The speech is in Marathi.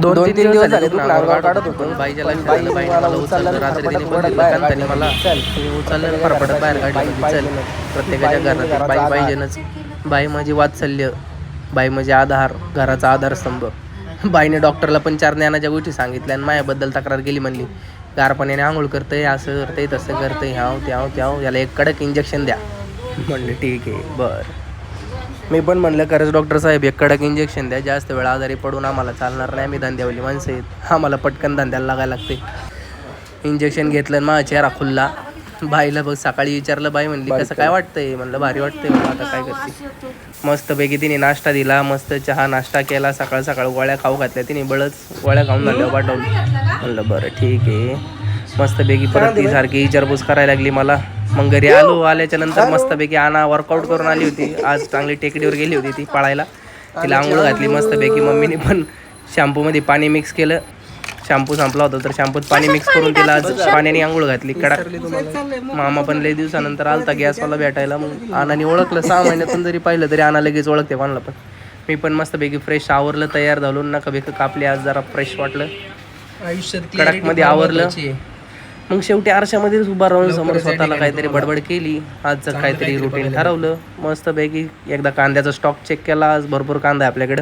2-3 दिवस झाले तू नारगाव काढत होतो. बाईच्या लक्षात आलं, बाईने मला उचललं. रात्री तिने बघितलं कांताने मला उचललं, फरफडत बाहेर काढलं. चल, प्रत्येकाच्या घरात बाई पाहिजेनच. बाई माझी वात्सल्य, बाई म्हणजे आधार, घराचा आधारस्तंभ. बाईने डॉक्टरला पण 4 ज्ञानाच्या गोष्टी सांगितल्या आणि माझ्याबद्दल तक्रार केली. म्हणली गार पाण्याने आंघोळ करतंय, असं करतंय, तसं करतंय, ह्याव याला एक कडक इंजेक्शन द्या. म्हणलं ठीक आहे बरं. मी पण म्हणलं खरंच डॉक्टर साहेब एक कडक इंजेक्शन द्या, जास्त वेळ आजारी पडून आम्हाला चालणार नाही. आम्ही धंद्यावाली माणसं आहेत, आम्हाला पटकन धंद्याला लागायला लागते. इंजेक्शन घेतलं आणि माझा चेहरा खुलला. बाईला बघ सकाळी विचारलं, बाई म्हणली कसं काय वाटतंय? म्हणलं भारी वाटतंय. म्हणलं आता काय करते. मस्तपैकी तिने नाश्ता दिला, मस्त चहा नाश्ता केला. सकाळ सकाळ गोळ्या खाऊ घातल्या तिने, बळच गोळ्या खाऊन झाल्यावर पाठवली. म्हणलं बरं ठीक आहे. मस्तपैकी परत ती सारखी विचारपूस करायला लागली मला. मग घरी आलो. आल्याच्या नंतर मस्तपैकी आणा वर्कआउट करून आली होती. आज चांगली टेकडीवर गेली होती ती पळायला. तिला आंघोळ घातली मस्तपैकी. मम्मीने पण शॅम्पूमध्ये पाणी मिक्स केलं. शॅम्पू संपला होता तर शॅम्पूत पाणी मिक्स करून तिला आज पाण्याने आंघोळ घातली कडक. मामा पण लई दिवसानंतर आलता गॅसवाला भेटायला. मग आनाने ओळखलं. 6 महिन्यातून जरी पाहिलं तरी आना लगेच ओळखते कोणाला पण. मी पण मस्तपैकी फ्रेश आवरलं, तयार झालो. नका बेक कापली. आज जरा फ्रेश वाटलं, कडकमध्ये आवरलं. मग शेवटी आरशामध्येच उभा राहून समोर स्वतःला काहीतरी बडबड केली. आजचं काहीतरी रुटीन ठरवलं मस्तपैकी. एकदा कांद्याचा स्टॉक चेक केला. आज भरपूर कांदा आहे आपल्याकडं.